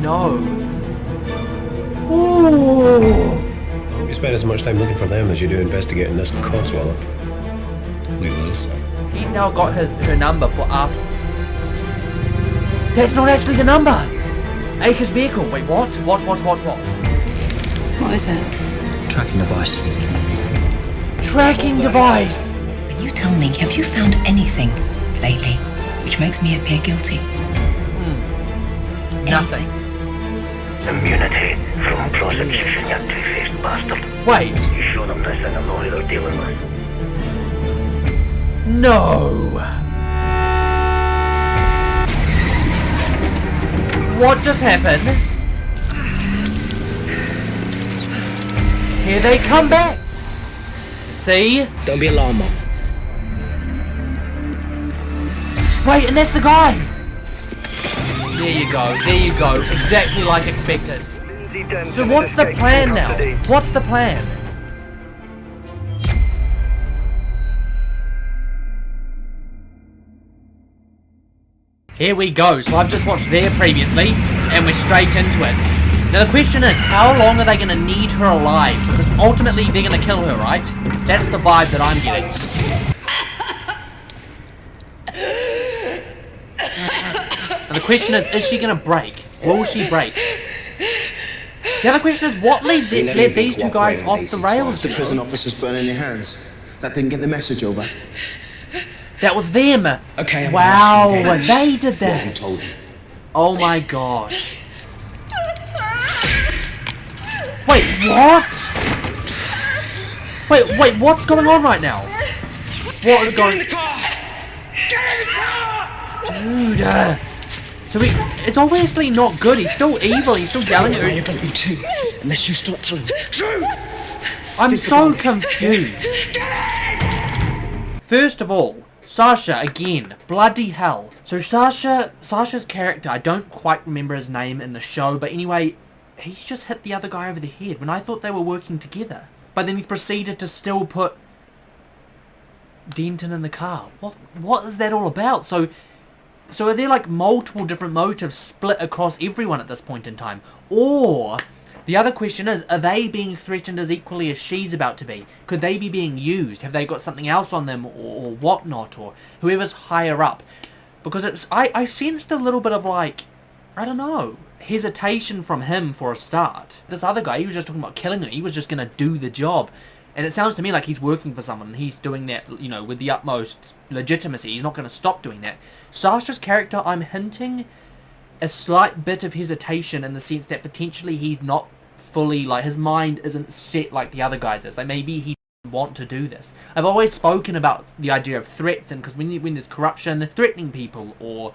no. Ooh. You spend as much time looking for them as you do investigating this codswallop. We will, sir. He's now got her number for after. That's not actually the number. Acre's vehicle. Wait, what? What? What is it? Tracking device. Tracking device. Can you tell me, have you found anything lately which makes me appear guilty? Nothing. Immunity from prosecution, you two-faced bastard. Wait. You show them this and they'll know who they're dealing with. No. What just happened? Here they come back. See? Don't be alarmed, Mom. Wait, and that's the guy. There you go, exactly like expected. So what's the plan now? What's the plan? Here we go, so I've just watched there previously, and we're straight into it. Now the question is, how long are they going to need her alive? Because ultimately they're going to kill her, right? That's the vibe that I'm getting. And the question is she going to break? Will she break? The other question is, what led these two guys off the rails? The prison officers burning their hands. That didn't get the message over. That was them! Okay, wow, they did that! What have you told him? Oh my gosh. Wait, what? Wait, what's going on right now? What is going... Get in the car! Dude, so it's obviously not good. He's still evil. He's still yelling at her. You're gonna be too, unless you stop telling the truth. I'm so confused. First of all, Sasha again. Bloody hell. So Sasha's character, I don't quite remember his name in the show, but anyway, he's just hit the other guy over the head when I thought they were working together. But then he's proceeded to still put Denton in the car. What is that all about? So are there like multiple different motives split across everyone at this point in time? Or the other question is, are they being threatened as equally as she's about to be? Could they be being used? Have they got something else on them or whatnot? Or whoever's higher up? Because I sensed a little bit of like, I don't know, hesitation from him for a start. This other guy, he was just talking about killing her. He was just going to do the job. And it sounds to me like he's working for someone. And he's doing that, you know, with the utmost legitimacy. He's not going to stop doing that. Sasha's character, I'm hinting a slight bit of hesitation in the sense that potentially he's not fully, like, his mind isn't set like the other guys is. Like, maybe he doesn't want to do this. I've always spoken about the idea of threats, and because when there's corruption, threatening people, or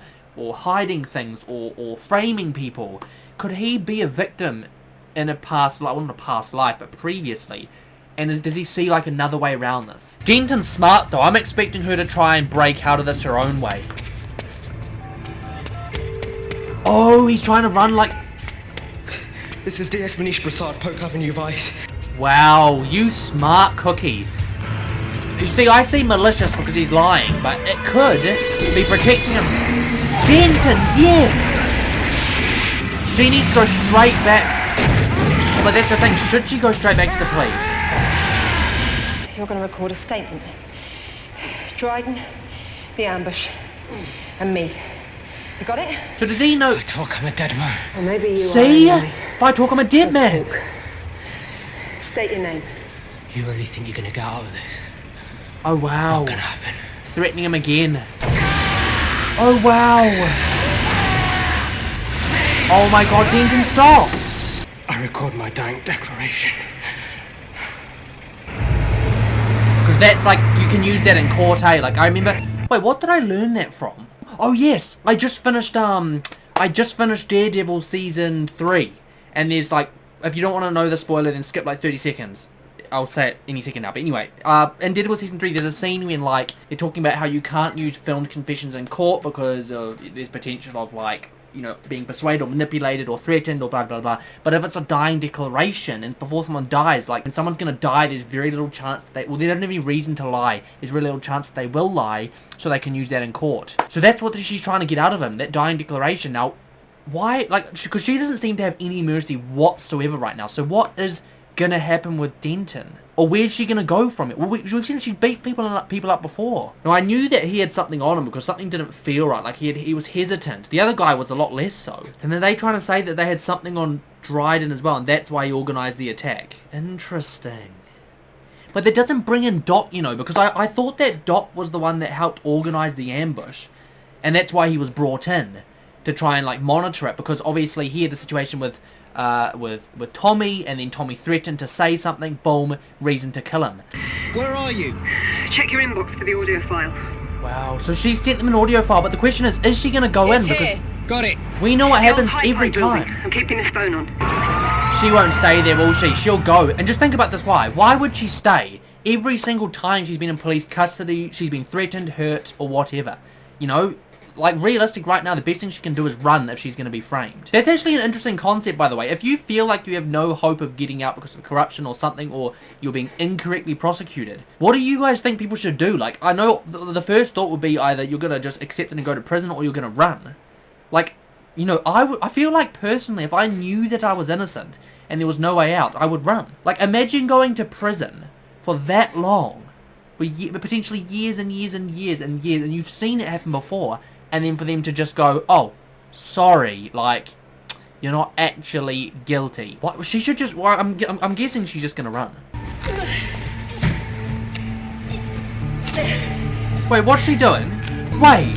hiding things, or framing people, could he be a victim in a past, like, well, not a past life, but previously? And does he see, like, another way around this? Denton's smart, though. I'm expecting her to try and break out of this her own way. Oh, he's trying to run like... This is DS Manish Prasad, Polk Avenue Vice. Wow, you smart cookie. You see, I see malicious because he's lying, but it could be protecting him. Denton, yes! She needs to go straight back. But that's the thing, should she go straight back to the police? You're going to record a statement. Dryden, the ambush, and me. You got it? So does he know... I talk, I'm a dead man. Or maybe you See? are anyway. If I talk, I'm a dead man. Talk. State your name. You really think you're gonna get out of this? Oh, wow. Not gonna happen. Threatening him again. Oh, wow. Oh, my God, Denton, stop. I record my dying declaration. Because that's like, you can use that in court, eh? Like, I remember... Wait, what did I learn that from? Oh, yes. I just finished Daredevil Season 3. And there's like... If you don't want to know the spoiler, then skip like 30 seconds. I'll say it any second now. But anyway, in Daredevil Season 3, there's a scene when, like, they're talking about how you can't use filmed confessions in court because there's potential of, like, you know, being persuaded or manipulated or threatened or blah blah blah. But if it's a dying declaration and before someone dies, like when someone's gonna die, there's very little chance that they don't have any reason to lie. There's very little chance that they will lie, so they can use that in court. So that's what she's trying to get out of him, that dying declaration. Now, why, like, because she doesn't seem to have any mercy whatsoever right now. So what is gonna happen with Denton? Or where's she gonna go from it? Well, we've seen she beat people up before. Now, I knew that he had something on him because something didn't feel right. Like, he was hesitant. The other guy was a lot less so. And then they trying to say that they had something on Dryden as well, and that's why he organised the attack. Interesting. But that doesn't bring in Dot, you know, because I thought that Dot was the one that helped organise the ambush. And that's why he was brought in, to try and, like, monitor it. Because obviously he had the situation with Tommy, and then Tommy threatened to say something, boom, reason to kill him. Where are you? Check your inbox for the audio file. Wow, so she sent them an audio file, but the question is she going to go in? Because Got it. we know what happens every time. I'm keeping this phone on. She won't stay there, will she? She'll go. And just think about this, why? Why would she stay? Every single time she's been in police custody, she's been threatened, hurt, or whatever. You know, like, realistic right now, the best thing she can do is run if she's going to be framed. That's actually an interesting concept, by the way. If you feel like you have no hope of getting out because of corruption or something, or you're being incorrectly prosecuted, what do you guys think people should do? Like, I know the first thought would be either you're going to just accept it and go to prison, or you're going to run. Like, you know, I feel like, personally, if I knew that I was innocent and there was no way out, I would run. Like, imagine going to prison for that long, for potentially years and years and years and years, and you've seen it happen before, and then for them to just go, oh, sorry, like, you're not actually guilty. What? She should just, well, I'm guessing she's just gonna run. Wait, what's she doing? Wait.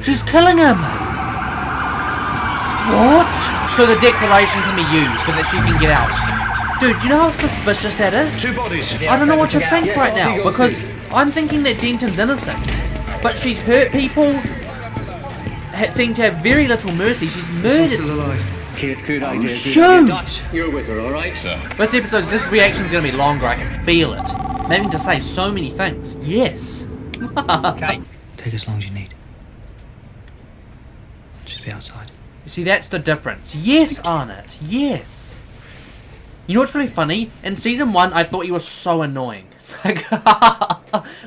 She's killing him. What? So the declaration can be used so that she can get out. Dude, you know how suspicious that is? 2 bodies. I don't know what to think right now, because I'm thinking that Denton's innocent, but she's hurt people, seem to have very little mercy. She's murdered. Still alive. Good idea. Shoot! Dutch, you're with her, alright? Sir. This episode, this reaction's gonna be longer, I can feel it. I'm having to say so many things. Yes. Okay. Take as long as you need. Just be outside. You see, that's the difference. Yes, Arnott. Yes. You know what's really funny? In season 1, I thought he was so annoying.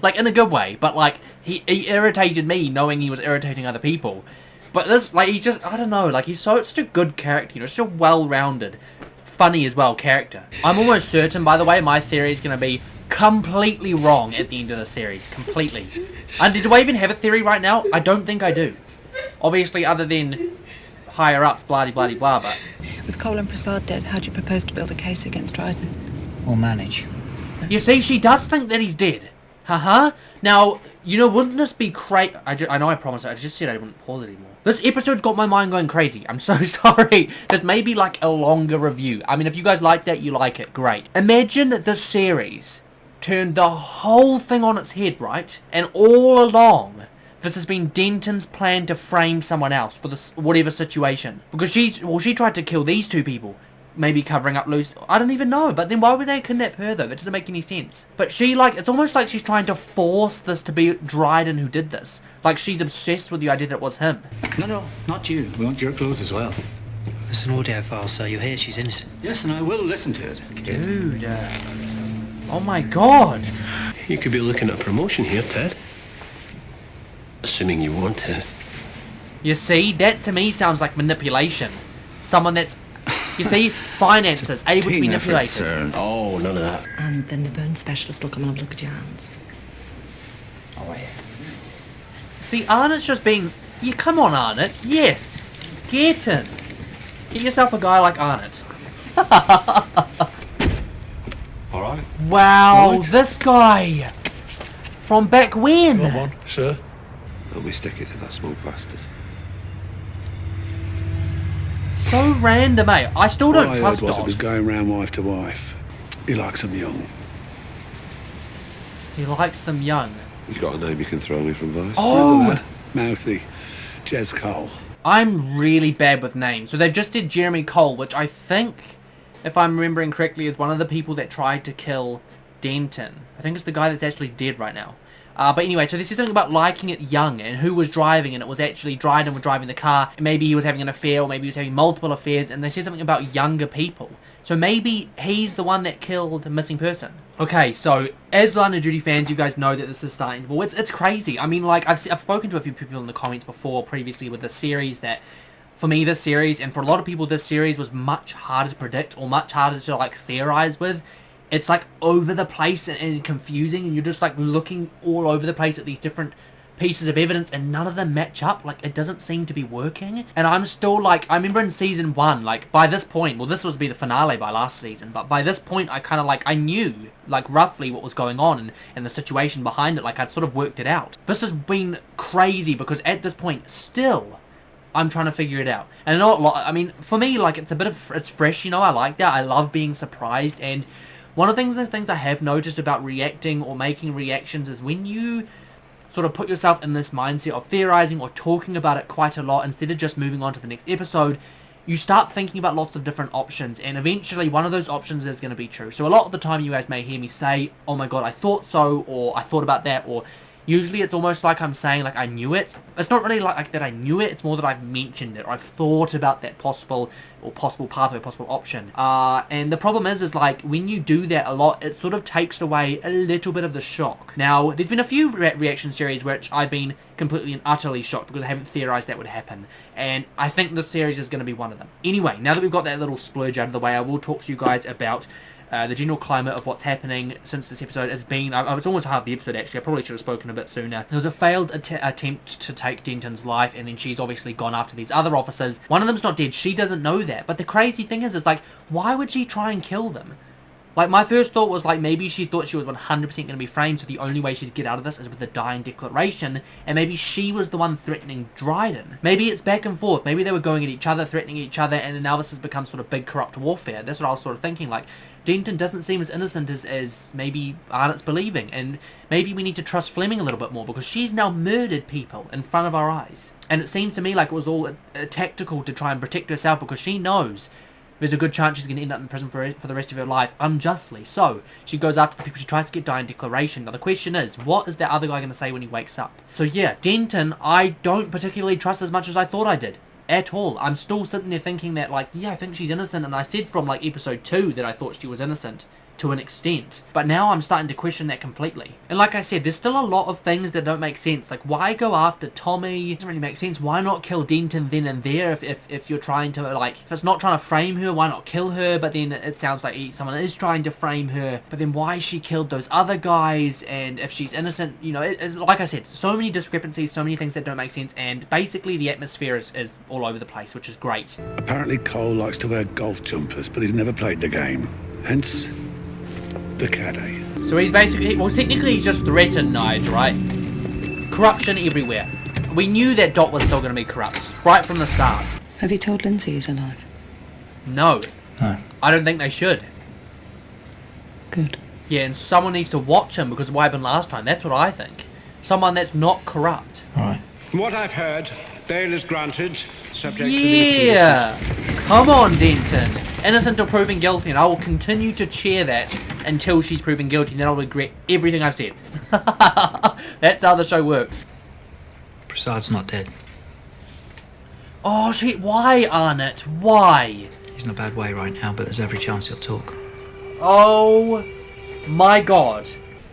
Like, in a good way, but like, he irritated me knowing he was irritating other people. But this, like, he just, I don't know, like, he's such a good character, you know, such a well-rounded, funny as well character. I'm almost certain, by the way, my theory is going to be completely wrong at the end of the series. Completely. And do I even have a theory right now? I don't think I do. Obviously, other than higher ups, blah blah blah, but... With Cole and Prasad dead, how do you propose to build a case against Dryden? We'll manage. You see, she does think that he's dead. Haha. Now, you know, wouldn't this be crazy? I know I promised her. I just said I wouldn't pause it anymore. This episode's got my mind going crazy. I'm so sorry. This may be like a longer review. I mean, if you guys like that, you like it. Great. Imagine that the series turned the whole thing on its head, right? And all along, this has been Denton's plan to frame someone else for this whatever situation. Because she tried to kill these two people. Maybe covering up loose, I don't even know, but then why would they kidnap her though? That doesn't make any sense. But she, like, it's almost like she's trying to force this to be Dryden who did this. Like, she's obsessed with the idea that it was him. No, not you. We want your clothes as well. It's an audio file, so you'll hear she's innocent. Yes, and I will listen to it. Dude, oh my god. You could be looking at a promotion here, Ted. Assuming you want to. You see, that to me sounds like manipulation. Someone that's, you see, finances, able to be manipulated. Oh, none of that. And then the burn specialist will come and have a look at your hands. Oh, yeah. See, Arnott's just being... Yeah, come on, Arnott. Yes. Get him. Get yourself a guy like Arnott. Alright. Wow, Right. this guy. From back when? Come on, sir. And we stick it to that small bastard. So random, eh? I still don't What I trust heard was it Dot. was going round wife to wife. He likes them young. He likes them young. You got a name you can throw me from Vice? Oh! Lad, mouthy. Jez Cole. I'm really bad with names. So they've just did Jeremy Cole, which I think, if I'm remembering correctly, is one of the people that tried to kill Denton. I think it's the guy that's actually dead right now. But anyway, so this is something about liking it young and who was driving, and it was actually Dryden was driving the car, and maybe he was having an affair, or maybe he was having multiple affairs, and they said something about younger people. So maybe he's the one that killed a missing person. Okay, so as Line of Duty fans, you guys know that this is starting. Well, it's crazy. I mean, like I've spoken to a few people in the comments before, previously with the series, that for me this series, and for a lot of people this series, was much harder to predict or much harder to like theorize with. It's like over the place and confusing, and you're just like looking all over the place at these different pieces of evidence and none of them match up. Like, it doesn't seem to be working. And I'm still like, I remember in season 1, like by this point, well, this was to be the finale by last season, but by this point I kind of like, I knew like roughly what was going on and the situation behind it. Like, I'd sort of worked it out. This has been crazy because at this point still I'm trying to figure it out. And I mean, for me, like, it's a bit of, it's fresh, you know. I like that. I love being surprised. And one of the things I have noticed about reacting or making reactions is when you sort of put yourself in this mindset of theorizing or talking about it quite a lot instead of just moving on to the next episode, you start thinking about lots of different options, and eventually one of those options is going to be true. So a lot of the time you guys may hear me say, oh my god, I thought so, or I thought about that, or usually it's almost like I'm saying like I knew it. It's not really like that I knew it, it's more that I've mentioned it, or I've thought about that possible pathway, possible option. And the problem is like when you do that a lot, it sort of takes away a little bit of the shock. Now, there's been a few reaction series which I've been completely and utterly shocked because I haven't theorized that would happen. And I think this series is going to be one of them. Anyway, now that we've got that little splurge out of the way, I will talk to you guys about the general climate of what's happening since this episode has been... it's almost half the episode, actually. I probably should have spoken a bit sooner. There was a failed attempt to take Denton's life, and then she's obviously gone after these other officers. One of them's not dead. She doesn't know that. But the crazy thing is like, why would she try and kill them? Like, my first thought was, like, maybe she thought she was 100% going to be framed, so the only way she'd get out of this is with the dying declaration, and maybe she was the one threatening Dryden. Maybe it's back and forth. Maybe they were going at each other, threatening each other, and then now this has become sort of big corrupt warfare. That's what I was sort of thinking, like, Denton doesn't seem as innocent as maybe Arnott's believing, and maybe we need to trust Fleming a little bit more, because she's now murdered people in front of our eyes. And it seems to me like it was all tactical to try and protect herself, because she knows there's a good chance she's going to end up in prison for the rest of her life unjustly. So she goes after the people. She tries to get dying declaration. Now the question is, what is that other guy going to say when he wakes up? So yeah, Denton, I don't particularly trust as much as I thought I did. At all. I'm still sitting there thinking that, like, yeah, I think she's innocent, and I said from like episode 2 that I thought she was innocent to an extent, but now I'm starting to question that completely. And like I said, there's still a lot of things that don't make sense. Like, why go after Tommy? It doesn't really make sense. Why not kill Denton then and there if you're trying to, like, if it's not trying to frame her, why not kill her? But then it sounds like someone is trying to frame her, but then why she killed those other guys? And if she's innocent, you know, like I said, so many discrepancies, so many things that don't make sense, and basically the atmosphere is all over the place, which is great. Apparently Cole likes to wear golf jumpers, but he's never played the game. Hence the caddy. So he's basically, well, technically he's just threatened Nige, right? Corruption everywhere. We knew that Dot was still going to be corrupt, right from the start. Have you told Lindsay he's alive? No. No. I don't think they should. Good. Yeah, and someone needs to watch him because of what happened last time. That's what I think. Someone that's not corrupt. Alright. From what I've heard, bail is granted, subject Yeah! Come on, Denton. Innocent till proven guilty, and I will continue to cheer that until she's proven guilty, and then I'll regret everything I've said. That's how the show works. Prasad's not dead. Oh shit, why, Arnott? Why? He's in a bad way right now, but there's every chance he'll talk. Oh my god.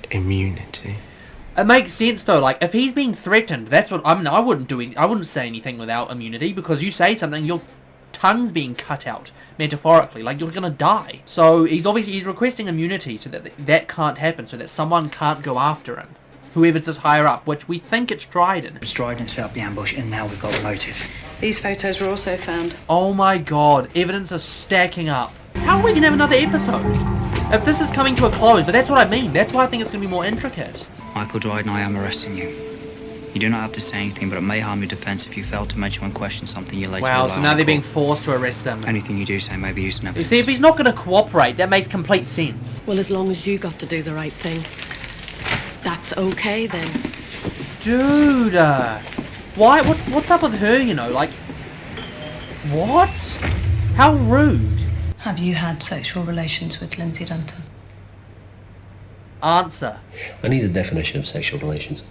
Immunity. It makes sense though, like, if he's being threatened, that's what, I mean, I wouldn't say anything without immunity, because you say something, your tongue's being cut out, metaphorically, like, you're gonna die. So, he's requesting immunity so that can't happen, so that someone can't go after him. Whoever's just higher up, which we think it's Dryden. Dryden set up the ambush, and now we've got the motive. These photos were also found. Oh my god, evidence is stacking up. How are we gonna have another episode? If this is coming to a close, but that's what I mean, that's why I think it's gonna be more intricate. Michael Dryden, I am arresting you. You do not have to say anything, but it may harm your defence if you fail to mention when questioned something you later Wow, allow so now in they're being court. forced to arrest him. Anything you do say may be used in You evidence. see, if he's not going to cooperate, that makes complete sense. Well, as long as you got to do the right thing, that's okay then. Dude, why? What's up with her, you know? Like, what? How rude. Have you had sexual relations with Lindsay Denton? Answer. I need a definition of sexual relations.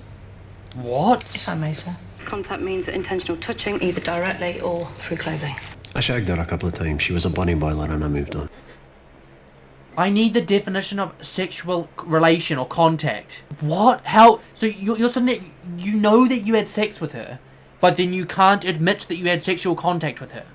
What? If I may, sir. Contact means intentional touching, Either directly or through clothing. I shagged her a couple of times. She was a bunny boiler and I moved on. I need the definition of sexual relation or contact. What? How? So you're sitting there, you know that you had sex with her, but then you can't admit that you had sexual contact with her.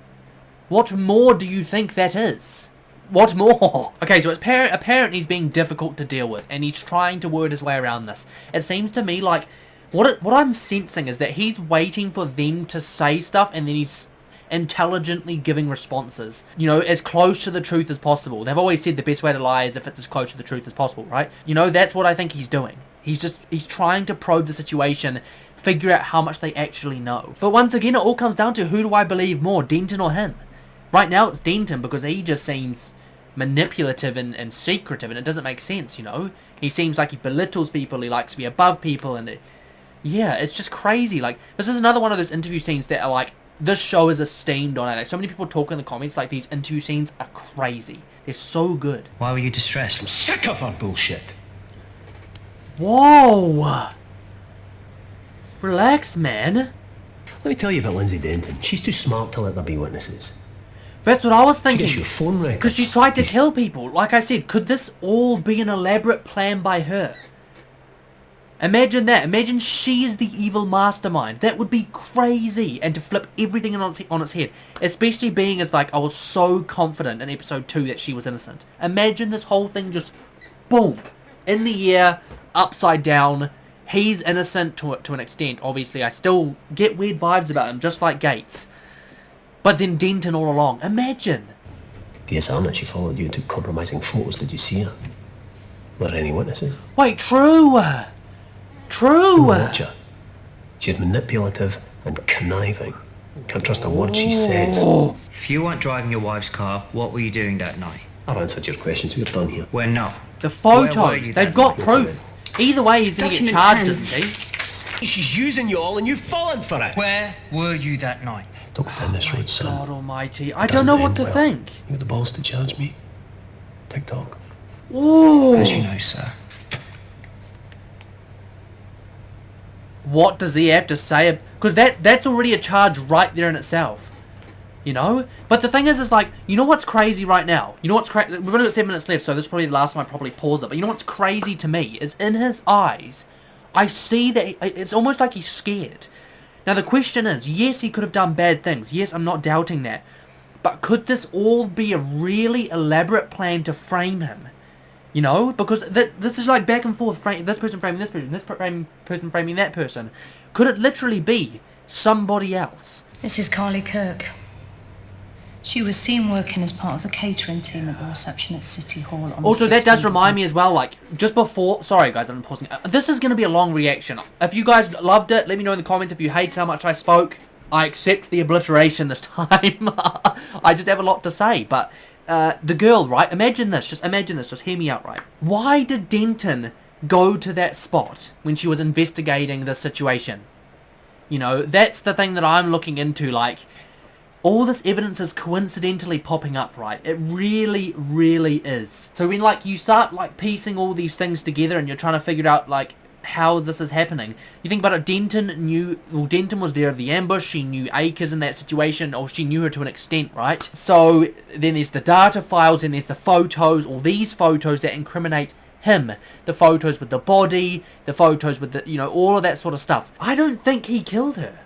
What more do you think that is? What more? Okay, so it's apparent he's being difficult to deal with, and he's trying to word his way around this. It seems to me like what I'm sensing is that he's waiting for them to say stuff, and then he's intelligently giving responses, you know, as close to the truth as possible. They've always said the best way to lie is if it's as close to the truth as possible, right? You know, that's what I think he's doing. He's trying to probe the situation, figure out how much they actually know. But once again, it all comes down to who do I believe more, Denton or him? Right now it's Denton, because he just seems manipulative and secretive, and it doesn't make sense, you know? He seems like he belittles people, he likes to be above people, and yeah, it's just crazy. Like, this is another one of those interview scenes that are like, this show is esteemed on it. Like, so many people talk in the comments like these interview scenes are crazy. They're so good. Why were you distressed? I'm sick of her bullshit. Whoa! Relax, man. Let me tell you about Lindsay Denton. She's too smart to let there be witnesses. That's what I was thinking. She gets your phone records. Because she tried to kill people. Like I said, could this all be an elaborate plan by her? Imagine that. Imagine she is the evil mastermind. That would be crazy. And to flip everything on its head. Especially being as like, I was so confident in episode 2 that she was innocent. Imagine this whole thing just, boom, in the air, upside down. He's innocent to an extent. Obviously, I still get weird vibes about him, just like Gates. But then Denton all along. Imagine. Yes, Arnott, she followed you and took compromising photos. Did you see her? Were there any witnesses? Wait, true. True. Watch her. She's manipulative and conniving. Can't trust a word she says. If you weren't driving your wife's car, what were you doing that night? I've answered your questions. We're done here. We're not. The Where were photos. you They've then? got proof. Either way, he's going to get Document charged, 10. isn't he? She's using you all and you've fallen for it. Where were you that night? Don't go down this road, son. God almighty. I don't know what to think. You got the balls to charge me? TikTok. Ooh. As you know, sir. What does he have to say? Because that's already a charge right there in itself. You know? But the thing is like, you know what's crazy right now? You know what's crazy? We've only got 7 minutes left, so this is probably the last time I probably pause it. But you know what's crazy to me is in his eyes, I see that it's almost like he's scared. Now the question is, yes, he could have done bad things. Yes, I'm not doubting that. But could this all be a really elaborate plan to frame him? You know, because this is like back and forth, this person framing this person, person framing that person. Could it literally be somebody else? This is Carly Kirk. She was seen working as part of the catering team at the reception at City Hall on Also, the that does 16th. remind me as well, like, just before... Sorry, guys, I'm pausing. This is going to be a long reaction. If you guys loved it, let me know in the comments. If you hate how much I spoke, I accept the obliteration this time. I just have a lot to say, but... the girl, right? Imagine this. Just imagine this. Just hear me out, right? Why did Denton go to that spot when she was investigating the situation? You know, that's the thing that I'm looking into, like... All this evidence is coincidentally popping up, right? It really, really is. So when, like, you start, like, piecing all these things together and you're trying to figure out, like, how this is happening. You think about it, Denton knew... Well, Denton was there of the ambush. She knew Akers in that situation, or she knew her to an extent, right? So then there's the data files and there's the photos, or these photos that incriminate him. The photos with the body, the photos with the... You know, all of that sort of stuff. I don't think he killed her.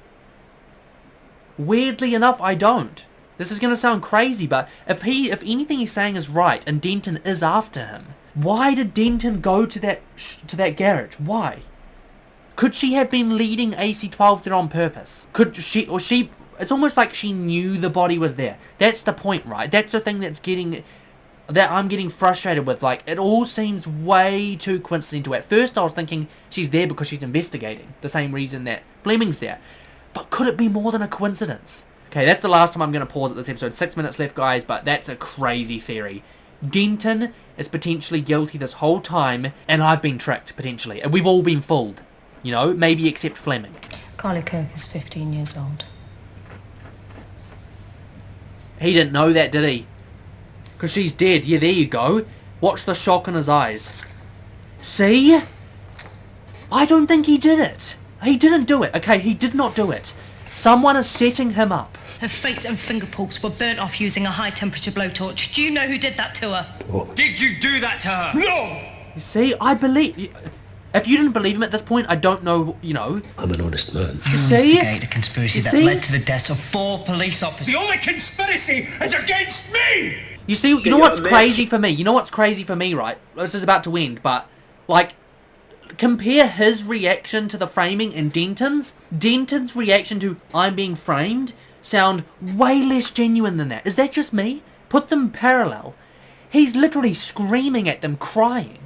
Weirdly enough, I don't. This is going to sound crazy, but if anything he's saying is right, and Denton is after him, why did Denton go to that garage? Why? Could she have been leading AC-12 there on purpose? Could she, or she... It's almost like she knew the body was there. That's the point, right? That's the thing that I'm getting frustrated with. Like, it all seems way too coincidental. At first, I was thinking she's there because she's investigating. The same reason that Fleming's there. But could it be more than a coincidence? Okay, that's the last time I'm going to pause at this episode. 6 minutes left, guys, but that's a crazy theory. Denton is potentially guilty this whole time, and I've been tricked, potentially. And we've all been fooled. You know, maybe except Fleming. Carly Kirk is 15 years old. He didn't know that, did he? Because she's dead. Yeah, there you go. Watch the shock in his eyes. See? I don't think he did it. He didn't do it. Okay, he did not do it. Someone is setting him up. Her face and fingerprints were burnt off using a high-temperature blowtorch. Do you know who did that to her? What? Did you do that to her? No! You see, I believe... If you didn't believe him at this point, I don't know, you know. I'm an honest man. You see? instigate a conspiracy You that see? led to the deaths of 4 police officers. The only conspiracy is against me! You see, you know what's crazy for me? You know what's crazy for me, right? This is about to end, but, like, compare his reaction to the framing and Denton's. Denton's reaction to, I'm being framed, sound way less genuine than that. Is that just me? Put them parallel. He's literally screaming at them, crying.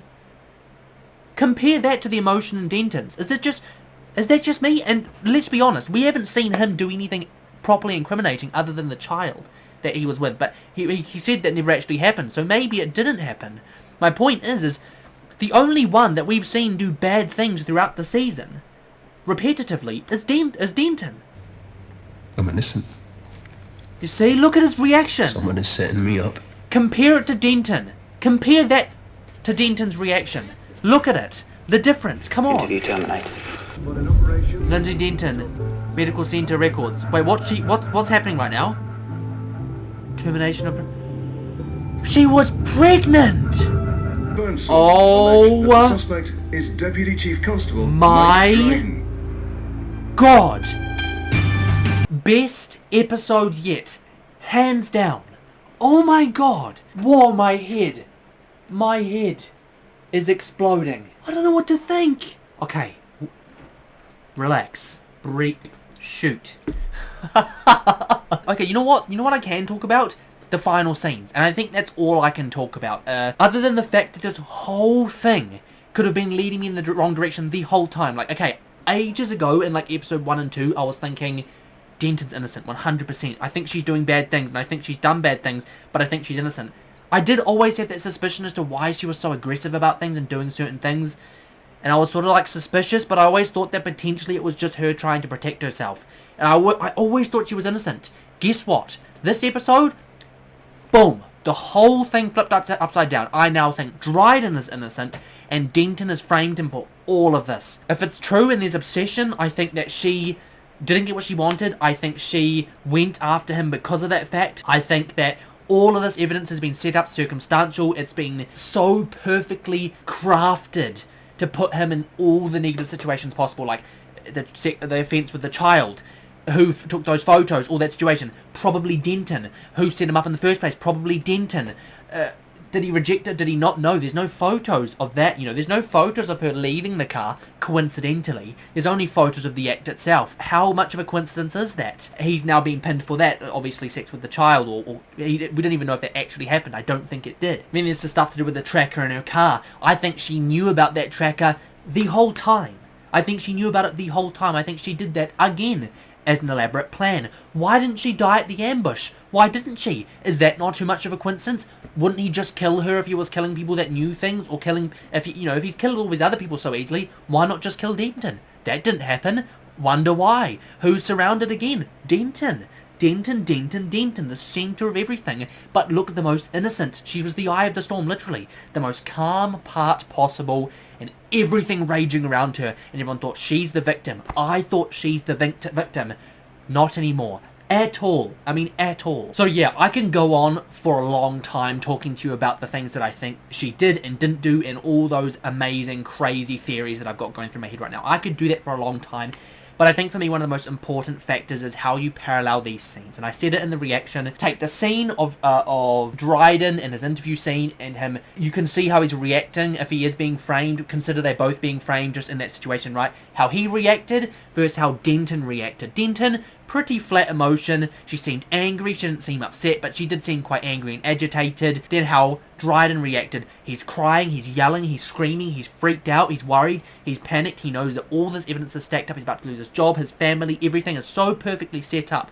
Compare that to the emotion in Denton's. Is that just me? And let's be honest, we haven't seen him do anything properly incriminating other than the child that he was with. But he said that never actually happened, so maybe it didn't happen. My point is the only one that we've seen do bad things throughout the season, repetitively, is Denton. I'm innocent. You see, look at his reaction. Someone is setting me up. Compare it to Denton. Compare that to Denton's reaction. Look at it. The difference. Come on. Interview terminated. Lindsay Denton, Medical Center records. Wait, what's happening right now? Termination of... She was pregnant! Oh, the suspect is Deputy Chief Constable my God. Best episode yet. Hands down. Oh my God. Whoa, my head. My head is exploding. I don't know what to think. Okay. Relax. Breathe. Shoot. Okay, you know what? You know what I can talk about? The final scenes. And I think that's all I can talk about. Other than the fact that this whole thing could have been leading me in the wrong direction the whole time. Like, okay, ages ago in like episode 1 and 2, I was thinking Denton's innocent, 100%. I think she's doing bad things, and I think she's done bad things, but I think she's innocent. I did always have that suspicion as to why she was so aggressive about things and doing certain things. And I was sort of like suspicious, but I always thought that potentially it was just her trying to protect herself. And I always thought she was innocent. Guess what? This episode, boom, the whole thing flipped upside down. I now think Dryden is innocent, and Denton has framed him for all of this. If it's true and there's obsession, I think that she didn't get what she wanted. I think she went after him because of that fact. I think that all of this evidence has been set up circumstantial. It's been so perfectly crafted to put him in all the negative situations possible, like the offence with the child, who took those photos, all that situation. Probably Denton. Who set him up in the first place? Probably Denton. Did he reject it? Did he not know? There's no photos of that, you know. There's no photos of her leaving the car, coincidentally. There's only photos of the act itself. How much of a coincidence is that? He's now being pinned for that, obviously sex with the child, or we don't even know if that actually happened. I don't think it did. Then there's the stuff to do with the tracker in her car. I think she knew about that tracker the whole time. I think she knew about it the whole time. I think she did that again as an elaborate plan. Why didn't she die at the ambush? Why didn't she? Is that not too much of a coincidence? Wouldn't he just kill her if he was killing people that knew things, or killing, if he's killed all these other people so easily, why not just kill Denton? That didn't happen. Wonder why. Who's surrounded again? Denton. Denton, the centre of everything. But look, the most innocent. She was the eye of the storm, literally. The most calm part possible, and everything raging around her, and everyone thought she's the victim. I thought she's the victim. Not anymore. At all. I mean, at all. So yeah, I can go on for a long time talking to you about the things that I think she did and didn't do, and all those amazing, crazy theories that I've got going through my head right now. I could do that for a long time. But I think for me, one of the most important factors is how you parallel these scenes. And I said it in the reaction. Take the scene of Dryden and his interview scene and him. You can see how he's reacting if he is being framed. Consider they're both being framed just in that situation, right? How he reacted versus how Denton reacted. Denton, pretty flat emotion. She seemed angry. She didn't seem upset, but she did seem quite angry and agitated. Then how Dryden reacted. He's crying, he's yelling, he's screaming, he's freaked out, he's worried, he's panicked. He knows that all this evidence is stacked up. He's about to lose his job, his family, everything is so perfectly set up.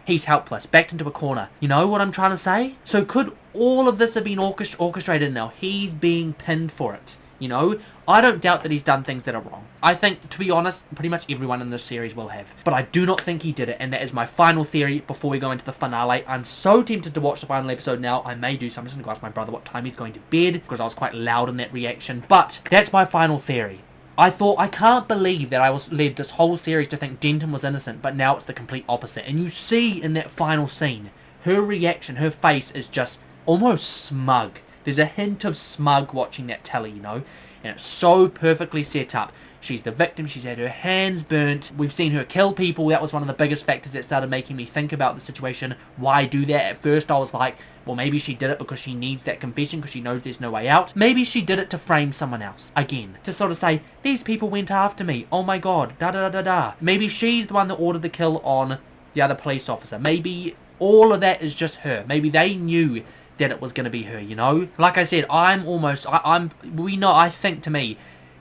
He's helpless, backed into a corner. You know what I'm trying to say? So could all of this have been orchestrated now? He's being pinned for it. You know, I don't doubt that he's done things that are wrong. I think, to be honest, pretty much everyone in this series will have. But I do not think he did it, and that is my final theory before we go into the finale. I'm so tempted to watch the final episode now. I may do so. I'm just going to go ask my brother what time he's going to bed, because I was quite loud in that reaction. But that's my final theory. I thought, I can't believe that I was led this whole series to think Denton was innocent, but now it's the complete opposite. And you see in that final scene, her reaction, her face is just almost smug. There's a hint of smug watching that telly, you know? And it's so perfectly set up. She's the victim, she's had her hands burnt, we've seen her kill people. That was one of the biggest factors that started making me think about the situation. Why do that? At first I was like, well, maybe she did it because she needs that confession, because she knows there's no way out. Maybe she did it to frame someone else. Again, to sort of say, these people went after me, oh my god, da da da da da. Maybe she's the one that ordered the kill on the other police officer. Maybe all of that is just her. Maybe they knew that it was going to be her, you know? Like I said, I think to me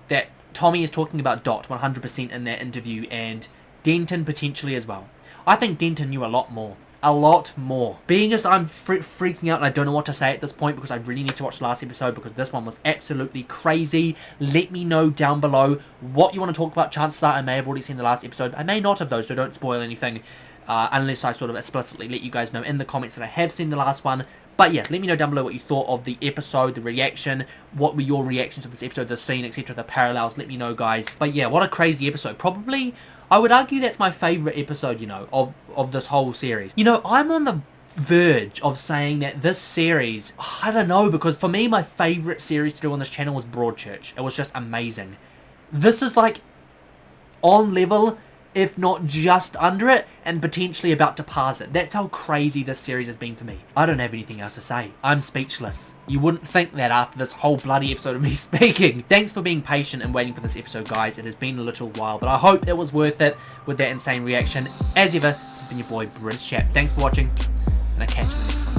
that Tommy is talking about Dot 100% in that interview, and Denton potentially as well. I think Denton knew a lot more. A lot more. Being as I'm freaking out and I don't know what to say at this point because I really need to watch the last episode because this one was absolutely crazy. Let me know down below what you want to talk about. Chances are I may have already seen the last episode. I may not have though, so don't spoil anything unless I sort of explicitly let you guys know in the comments that I have seen the last one. But yeah, let me know down below what you thought of the episode, the reaction, what were your reactions to this episode, the scene, etc., the parallels, let me know, guys. But yeah, what a crazy episode. Probably, I would argue that's my favourite episode, you know, of this whole series. You know, I'm on the verge of saying that this series, I don't know, because for me, my favourite series to do on this channel was Broadchurch. It was just amazing. This is like on level, if not just under it, and potentially about to pass it. That's how crazy this series has been for me. I don't have anything else to say. I'm speechless. You wouldn't think that after this whole bloody episode of me speaking. Thanks for being patient and waiting for this episode, guys. It has been a little while, but I hope it was worth it with that insane reaction. As ever, this has been your boy, British Chap. Thanks for watching, and I'll catch you in the next one.